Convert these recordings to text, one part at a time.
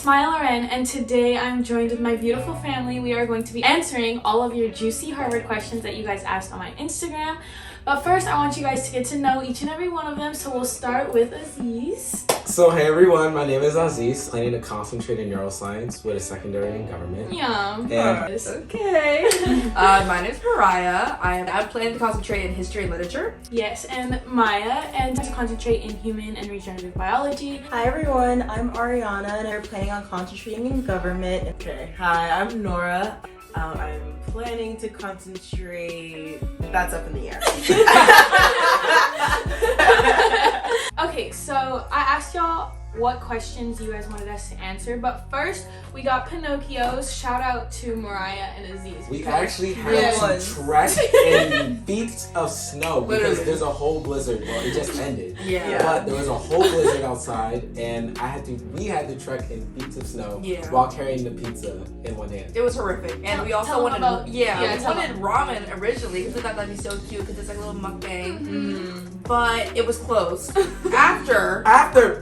Maya Loren, and today I'm joined with my beautiful family. We are going to be answering all of your juicy Harvard questions that you guys asked on my Instagram. But first, I want you guys to get to know each and every one of them, so we'll start with Aziz. So hey everyone, my name is Aziz. Planning to concentrate in neuroscience with a secondary in government. Yum. Okay. My name is Mariah. I'm planning to concentrate in history and literature. Yes, and Maya, and to concentrate in human and regenerative biology. Hi everyone, I'm Ariana and I'm planning on concentrating in government. Okay, hi, I'm Nora. I'm planning to concentrate. That's up in the air. Okay, so I asked y'all what questions you guys wanted us to answer, but first we got Pinocchio's. Shout out to Mariah and Aziz. We actually had to trek in feet of snow because there's a whole blizzard. Well, it just ended. Yeah. But there was a whole blizzard outside, and we had to trek in feet of snow while carrying the pizza in one hand. It was horrific, and we also wanted we wanted ramen originally because we thought that'd be so cute because it's like a little mukbang. But it was closed.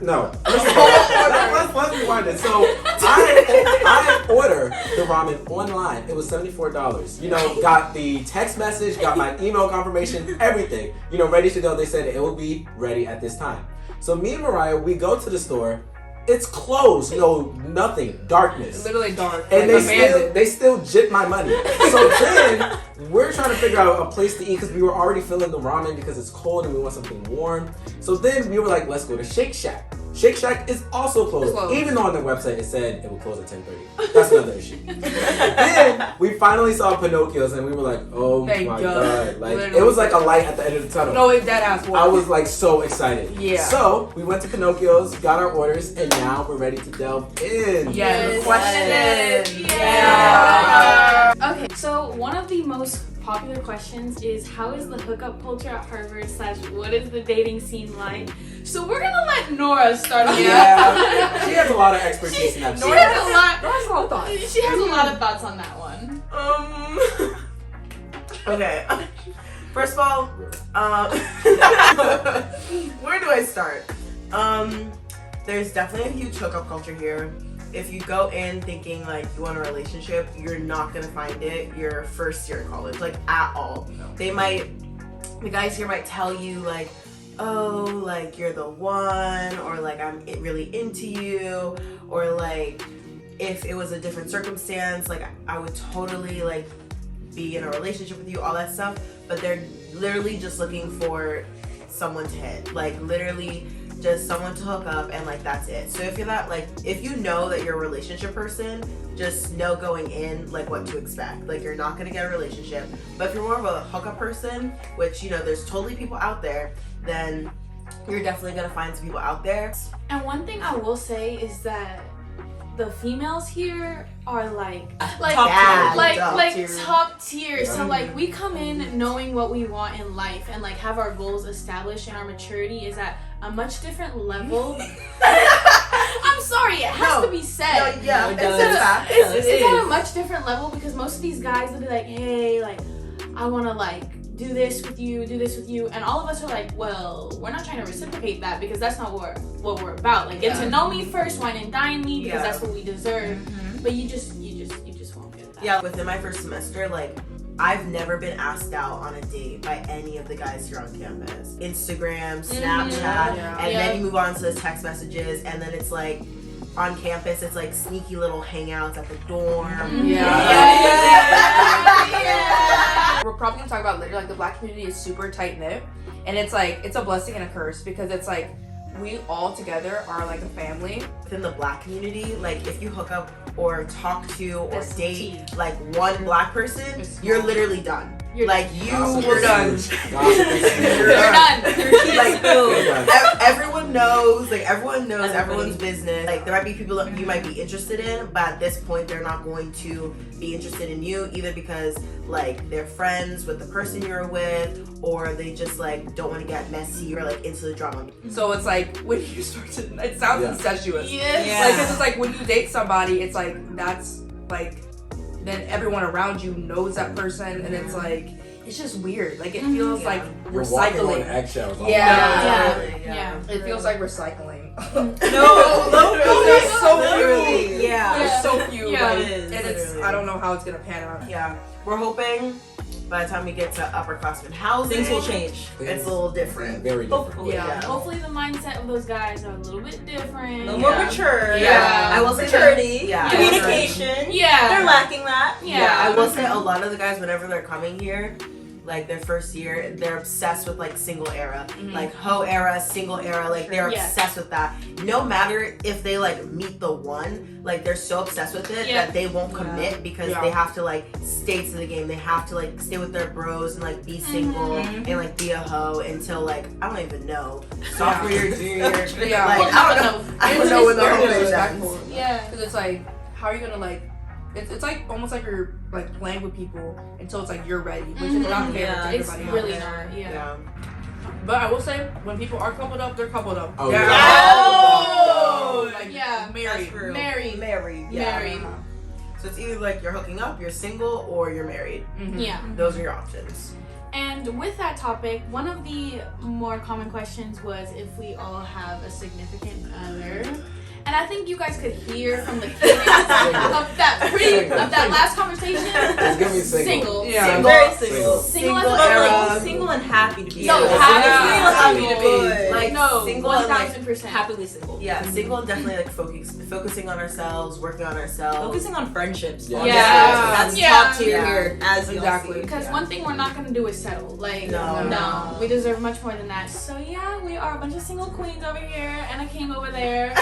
No. Let's rewind it. So I ordered the ramen online. It was $74. You know, got the text message, got my email confirmation, everything. You know, ready to go. They said it will be ready at this time. So me and Mariah, we go to the store. It's closed. No, nothing. Darkness. Literally dark. And they still jip my money. So then we're trying to figure out a place to eat because we were already feeling the ramen because it's cold and we want something warm. So then we were like, let's go to Shake Shack. Shake Shack is also closed. Even though on their website it said it would close at 10:30. That's another issue. Then we finally saw Pinocchio's and we were like, oh my god. Like literally. It was like a light at the end of the tunnel. No, it dead ass was. I was like so excited. Yeah. So we went to Pinocchio's, got our orders, and now we're ready to delve in. Yes. Question. Yeah. Okay, so one of the most popular questions is, how is the hookup culture at Harvard / what is the dating scene like? So we're gonna let Nora start off. Yeah, she has a lot of expertise in that. She has a lot of thoughts. She has a lot of thoughts on that one. Okay. First of all, where do I start? There's definitely a huge hookup culture here. If you go in thinking like you want a relationship, you're not gonna find it your first year of college, like at all. The guys here might tell you like, oh, like you're the one, or like I'm really into you, or like if it was a different circumstance, like I would totally like be in a relationship with you, all that stuff. But they're literally just looking for someone to hit, like literally just someone to hook up, and like that's it. So if you're that, like if you know that you're a relationship person, just know going in like what to expect. Like you're not gonna get a relationship. But if you're more of a hookup person, which you know there's totally people out there, then you're definitely gonna find some people out there. And one thing I will say is that the females here are like top tier. So like we come in knowing what we want in life and like have our goals established, and our maturity is at a much different level. I'm sorry, it has to be said. It's at a much different level because most of these guys will be like, hey, like I want to like do this with you, and all of us are like, well, we're not trying to reciprocate that because that's not what we're about. Like get to know me first, wine and dine me, because that's what we deserve. But you just won't get that. Yeah, within my first semester, like I've never been asked out on a date by any of the guys here on campus. Instagram, Snapchat, and then you move on to the text messages, and then it's like on campus, it's like sneaky little hangouts at the dorm. We're probably gonna talk about later, like the Black community is super tight knit, and it's like it's a blessing and a curse because it's like we all together are like a family. Within the Black community, like if you hook up or talk to or date like one Black person, you're literally done. You're done. You're done. Like everyone knows everyone's business. Like there might be people that you might be interested in, but at this point they're not going to be interested in you either because like they're friends with the person you're with, or they just like don't want to get messy or like into the drama. So it's like when you start to, it sounds incestuous. Yes. Like 'cause it's like when you date somebody, it's like that's like then everyone around you knows that person, and it's like it's just weird. Like it feels like You're walking on recycling. eggshells. all Yeah. the time. Yeah. It feels like recycling. No, there's so Literally. few. Yeah. There's so few. Yeah. Like, It is, and it's literally. I don't know how it's gonna pan out. Yeah, we're hoping by the time we get to upperclassmen housing, Things will change. it's a little different. Very different. Hopefully. Yeah. Hopefully the mindset of those guys are a little bit A different. little more mature. Yeah. I will say Maturity. Yeah. Communication. Yeah. They're lacking that. Yeah. I will say a lot of the guys, whenever they're coming here, like their first year, they're obsessed with like single era, like hoe era, single era, like they're Yes. obsessed with that. No matter if they like meet the one, like they're so obsessed with it Yeah. that they won't commit because Yeah. they have to like stay to the game. They have to like stay with their bros and like be single and like be a hoe until like I don't even know sophomore year, junior year. Yeah. Like I don't know. I don't know when the It's whole very thing ends. disrespectful. Yeah. Because it's like, how are you gonna like? It's like almost like you're like playing with people until it's like you're ready, which is not fair Yeah. to It's everybody. really out there. not. Yeah. Yeah. But I will say, when people are coupled up, they're coupled up. Oh, They're yeah. Oh! Like, Yeah. married. True. Married. Married. Married. So it's either like you're hooking up, you're single, or you're married. Mhm. Yeah. Those are your options. And with that topic, one of the more common questions was if we all have a significant other. And I think you guys could hear from the cadence of that last conversation. It's gonna be single. Single. Yeah. Single. Very single. Single as Single a But era. like single and happy to be. No, single. happy to be. Like No, single and like 1000%. Happily single. yeah, single and definitely like focusing on ourselves, working on ourselves. Focusing on friendships. Yeah. honestly. Yeah. That's Yeah. top tier Yeah. here, as you'll Exactly. see. Because one thing we're not gonna do is settle. Like, No. we deserve much more than that. So yeah, we are a bunch of single queens over here, and a king over there.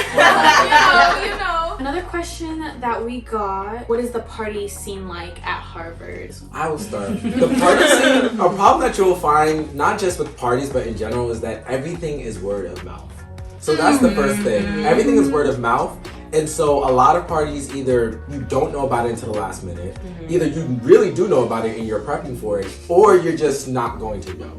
you know. Another question that we got: what is the party scene like at Harvard? I will start. The party scene, a problem that you'll find, not just with parties, but in general, is that everything is word of mouth. So that's the first thing. Everything is word of mouth. And so a lot of parties, either you don't know about it until the last minute, either you really do know about it and you're prepping for it, or you're just not going to go.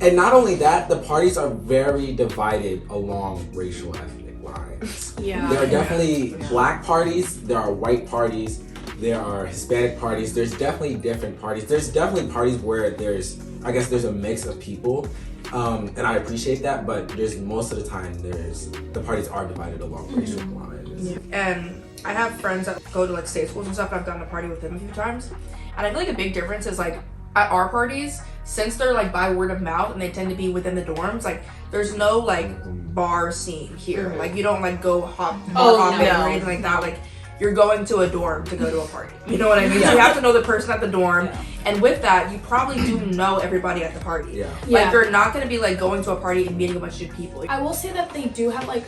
And not only that, the parties are very divided along racial ethnic lines. Yeah. There are definitely black parties, there are white parties, there are Hispanic parties, there's definitely different parties. There's definitely parties where there's a mix of people. And I appreciate that, but there's most of the time the parties are divided along racial lines. And I have friends that go to like state schools and stuff, and I've gone to party with them a few times. And I feel like a big difference is like at our parties, since they're like by word of mouth and they tend to be within the dorms, like there's no like bar scene here. Like you don't like go hopping no. or anything like that. Like you're going to a dorm to go to a party. You know what I mean? So you have to know the person at the dorm. And with that, you probably do know everybody at the party. Yeah. Like you're not gonna be like going to a party and meeting a bunch of people. I will say that they do have like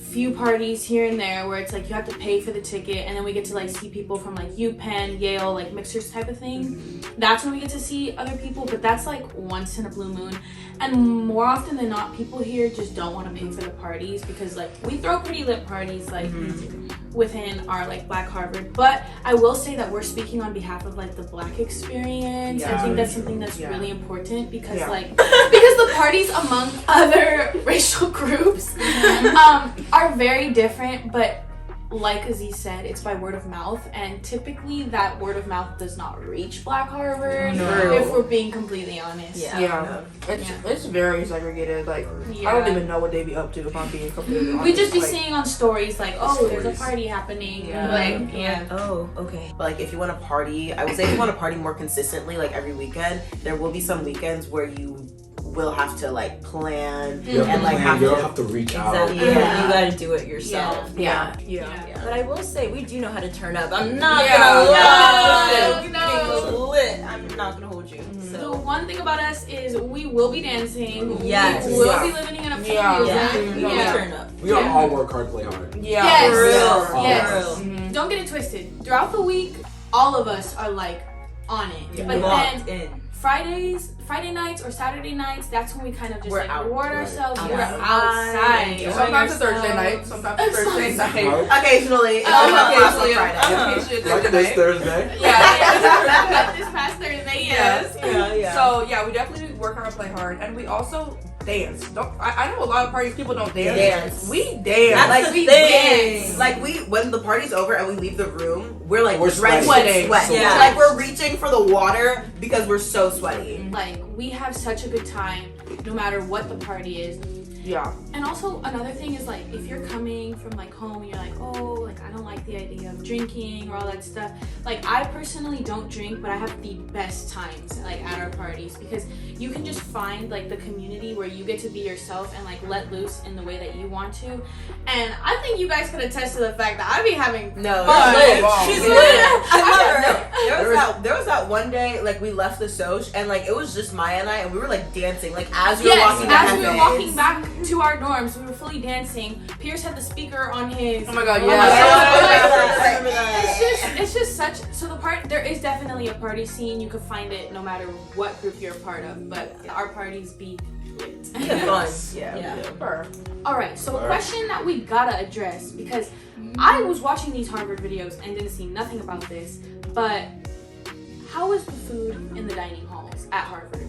few parties here and there where it's like you have to pay for the ticket, and then we get to like see people from like UPenn, Yale, like mixers type of thing. That's when we get to see other people, but that's like once in a blue moon. And more often than not, people here just don't want to pay for the parties because like we throw pretty lit parties like within our like Black Harvard. But I will say that we're speaking on behalf of like the Black experience. I think that's something that's really important because like because the parties among other racial groups are very different, but like Aziz said, it's by word of mouth, and typically that word of mouth does not reach Black Harvard, if we're being completely honest. It's very segregated. Like I don't even know what they be up to if I'm being completely honest. We just be like, seeing on stories like, oh, there's a party happening. Like, Oh, okay. But like if you want to party, I would say if you want to party more consistently, like every weekend, there will be some weekends where you will have to like plan You have and to like plan, you don't have to reach out. Exactly. Yeah. You gotta do it yourself. Yeah. But I will say, we do know how to turn up. I'm not Yeah. gonna No, lie. no. Lit. I'm not gonna hold you. The So. one thing about us is we will be dancing. Yes. We will Yeah. be living in a music. Yeah. We will Yeah. turn up. We gotta all work hard, play hard. Yeah. Yes. For real. Yes. For real. Don't get it twisted. Throughout the week, all of us are like on it. But Locked then in. Friday nights or Saturday nights, that's when we kind of just We're like out. reward Right. ourselves. Outside. We're outside. Enjoying Sometimes it's ourselves. Thursday night. Sometimes it's Thursday night. occasionally. It's Oh, not Occasionally, Friday. occasionally it's Like Thursday this night. Thursday. Yeah, this past Thursday, yes. So yeah, we definitely work hard and play hard, and we also dance. I know a lot of parties people don't dance. Dance. We dance. That's Like the we thing. dance. Like when the party's over and we leave the room, we're like We're drenched sweating. in sweat. Yeah. Like we're reaching for the water because we're so sweaty. Like, we have such a good time no matter what the party is. Yeah. And also another thing is, like, if you're coming from like home and you're like, oh, like I don't like the idea of drinking or all that stuff. Like, I personally don't drink, but I have the best times like at our parties because you can just find like the community where you get to be yourself and like let loose in the way that you want to. And I think you guys could attest to the fact that I be having No, fun. she's Yeah. lit. I I love her. There was that one day, like we left the Soch and like it was just Maya and I, and we were like dancing, like as we were walking as back. we were walking back to our dorms, we were fully dancing. Pierce had the speaker on his. Oh my god, Oh yeah. my God. I remember that. It's just such. So there is definitely a party scene. You could find it no matter what group you're a part of. But our parties be lit. We had fun. Yeah. Sure. All right. So a question that we gotta address, because I was watching these Harvard videos and didn't see nothing about this, but how is the food in the dining halls at Harvard?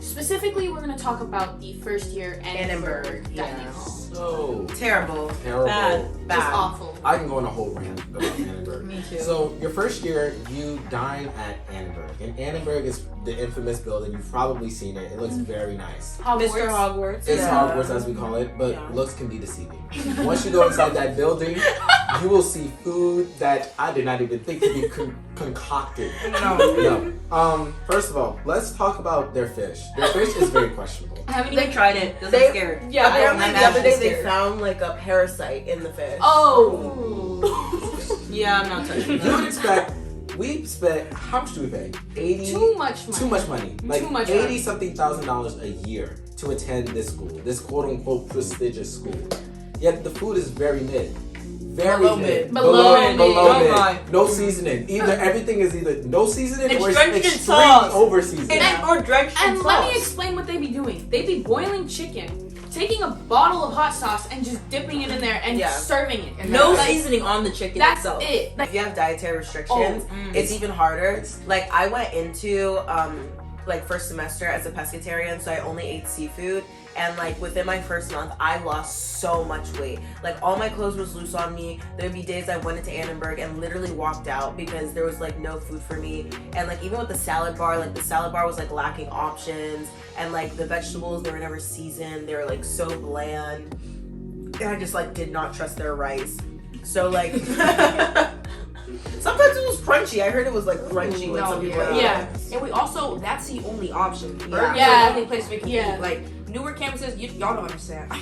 Specifically, we're gonna talk about the first year Annenberg dining hall. So Terrible. terrible. Bad. Just awful. I can go on a whole rant about Annenberg. Me too. So your first year, you dine at Annenberg, and Annenberg is the infamous building. You've probably seen it. It looks very nice. Hogwarts. Mr. Hogwarts. It's Yeah. Hogwarts as we call it, but looks can be deceiving. Once you go inside that building, you will see food that I did not even think to be concocted. No. First of all, let's talk about their fish. Their fish is very questionable. I haven't They even tried it. Doesn't They- scare. Yeah, apparently I'm the other day actually they scared. found like a parasite in the fish. Oh. Yeah, I'm not touching You would expect. We spent, how much do we pay? 80? Too much money. Too much money. Like Too much 80 money. something $1,000 a year to attend this school, this quote unquote prestigious school. Yet the food is very mid. Very Below mid. mid. Below mid. Below Don't mid. lie. No seasoning. Either everything is either no seasoning It's or drenched it's in extreme sauce. over seasoning. Or drenched in And sauce. let me explain what they be doing. They be boiling chicken, taking a bottle of hot sauce and just dipping it in there and Yeah. serving it. And No Like, seasoning on the chicken that's itself. it. Like, If you have dietary restrictions, it's even harder. Like I went into like first semester as a pescatarian, so I only ate seafood. And like within my first month, I lost so much weight. Like all my clothes was loose on me. There'd be days I went into Annenberg and literally walked out because there was like no food for me. And like even with the salad bar, like the salad bar was like lacking options. And like the vegetables, they were never seasoned. They were like so bland. And I just like did not trust their rice. So like sometimes it was crunchy. I heard it was like crunchy when some people ate yeah. it. And we also, that's the only option. Yeah. Burgers Yeah. are the only place we can Yeah. eat. Like, newer campuses, y'all don't understand. Like,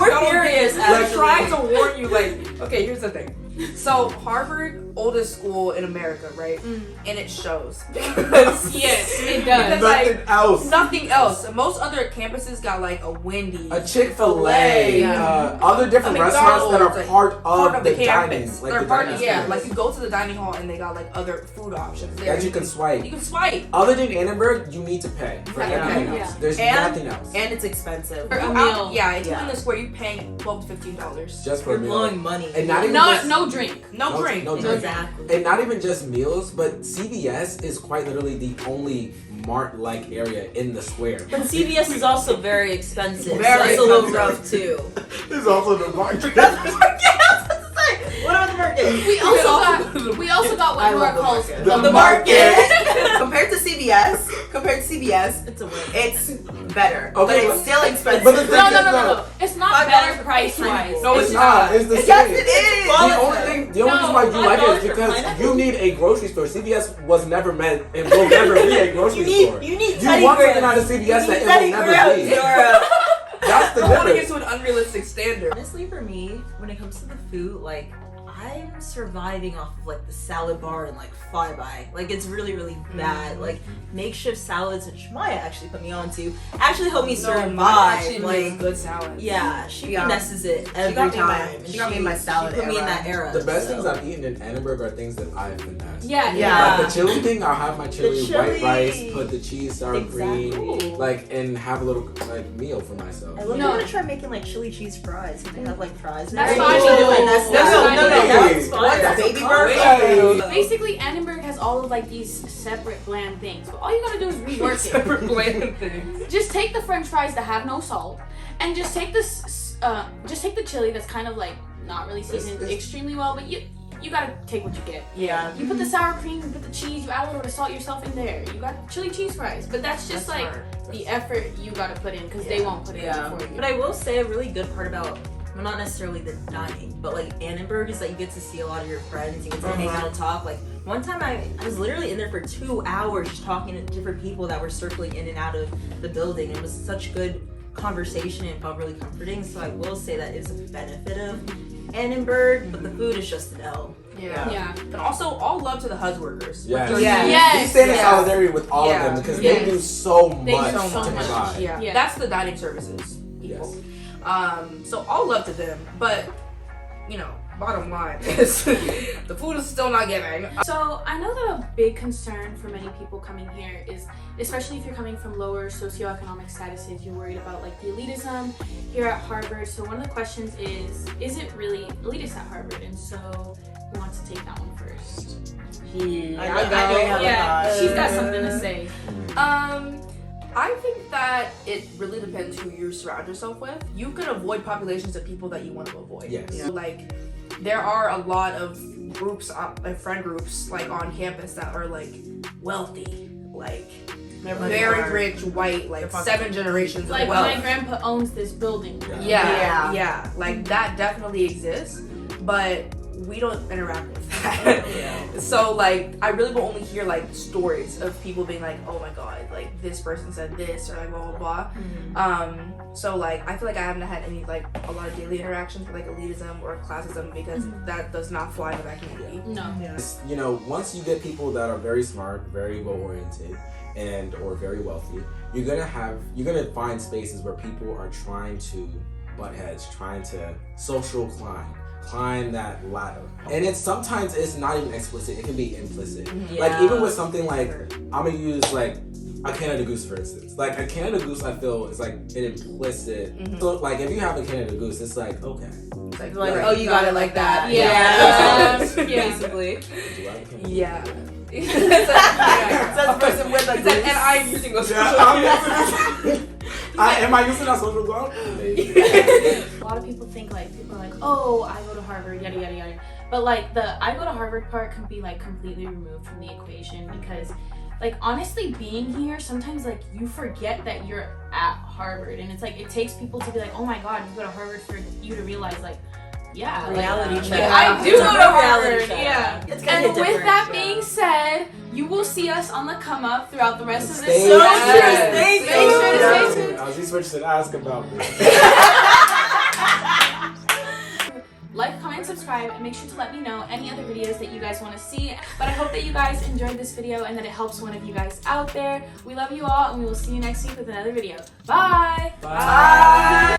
We're furious, We're actually. trying to warn you, like, okay, here's the thing. So, Harvard, oldest school in America, right? And it shows. Yes, it does. Because, like, nothing else. nothing else. Most other campuses got, like, a Wendy's. A Chick-fil-A, Yeah. other different A restaurants that are McDonald's, like, part of the dining, campus. like They're the part dining of, yeah, experience. like you go to the dining hall and they got like other food options there. that you can swipe. You can swipe. Other than Annenberg, you need to pay for Yeah. everything Yeah. else. There's And- nothing else. And it's expensive. For a Out- meal. Yeah, if you're Yeah. in the square, you're paying $12 to $15. Just for You're a meal. blowing money. And not even No, just, no drink. No drink. No No drink. Exactly. And not even just meals, but CVS is quite literally the only mart-like area in the square. But CVS is also very expensive. Very so that's a little expensive. rough too. There's also the market. What about the market? We also got what I Nora love the calls market. The market. compared to CVS, it's better. But Okay, it's still expensive. but the thing No. It's not better price-wise. No, It's not. It's the same. Yes, it is. The only reason why you like it is because you need a grocery store. CVS was never meant and will never be a grocery store. You need You want something out of CVS that it will never be. That's the I don't want to get difference. to an unrealistic standard. Honestly, for me, when it comes to the food, like I'm surviving off of like the salad bar and like Five Eye. Like it's really, really bad. Like makeshift salads, which Maya actually put me on to, actually helped me survive. Actually Like makes good salad. yeah, she Yeah. finesses it She every got me in my- time. she got me in my salad She put me in era. that era. The best so. things I've eaten in Annenberg are things that I've finessed. Yeah. Yeah. Like the chili thing, I'll have my chili, white chili. rice, put the cheese, sour Exactly. cream, like, and have a little like meal for myself. I love No. want to try making like chili cheese fries. Can they have like fries? That's there? fine. That's That's fine. no, Hey. that's fine. What, the That's baby a burger? combo. Basically, Annenberg has all of like these separate bland things, but all you gotta do is rework it. Separate bland things. Just take the French fries that have no salt, and just take this, just take the chili that's kind of like not really seasoned extremely well, but you gotta take what you get. Yeah. You put the sour cream, you put the cheese, you add a little bit of salt yourself in there. You got chili cheese fries, but that's just like the effort you gotta put in because they won't put it in for you. But I will say a really good part about, well, not necessarily the dining, but like Annenberg is that you get to see a lot of your friends, you get to hang out and talk. Like one time I was literally in there for 2 hours just talking to different people that were circling in and out of the building. It was such good conversation and felt really comforting. So I will say that is a benefit of Annenberg, but the food is just an L. Yeah. And also, all love to the HUD workers. Yes. Yes. We stand in solidarity with all of them because they do so They much do so to much. provide. Yeah. That's the dining services people. Yes. So all love to them, but you know, bottom line is the food is still not giving. So I know that a big concern for many people coming here is, especially if you're coming from lower socioeconomic statuses, you're worried about like the elitism here at Harvard. So one of the questions is it really elitist at Harvard? And so who wants to take that one first? I know you have a thought. She's got something to say. I think that it really depends who you surround yourself with. You can avoid populations of people that you want to avoid. Yes. So, like, there are a lot of groups, like friend groups, like on campus that are like wealthy, like very rich, white, like 7 generations Like of wealth. my grandpa owns this building. Yeah. Like that definitely exists, but we don't interact with that. So like I really will only hear like stories of people being like, oh my god, like this person said this or like blah blah blah. So like I feel like I haven't had any like a lot of daily interactions with like elitism or classism because that does not fly in that community. No. You know, once you get people that are very smart, very well oriented, and or very wealthy, you're gonna find spaces where people are trying to butt heads, trying to social climb that ladder. And sometimes it's not even explicit, it can be implicit. Like even with something like, I'm gonna use like a Canada Goose for instance. Like a Canada Goose I feel is like an implicit, so like if you have a Canada Goose, it's like, okay. It's Like, oh, you got it like that. Basically. Do I have a Canada Goose? Yeah. Says person with a goose. And I'm using those. Am I using that social ground? A lot of people think like, people are like, oh, I go to Harvard, yada yada yada. But like the I go to Harvard part can be like completely removed from the equation because like honestly being here, sometimes like you forget that you're at Harvard and it's like it takes people to be like, oh my god, you go to Harvard for you to realize like, yeah, Reality like, check. I do It's go a to reality Harvard. check. Yeah. It's And kinda with different, that yeah. being said, you will see us on the come up throughout the rest of this Stay semester. tuned. Make sure to stay tuned. I was just switching to ask about me. Like, comment, subscribe, and make sure to let me know any other videos that you guys want to see. But I hope that you guys enjoyed this video and that it helps one of you guys out there. We love you all, and we will see you next week with another video. Bye! Bye.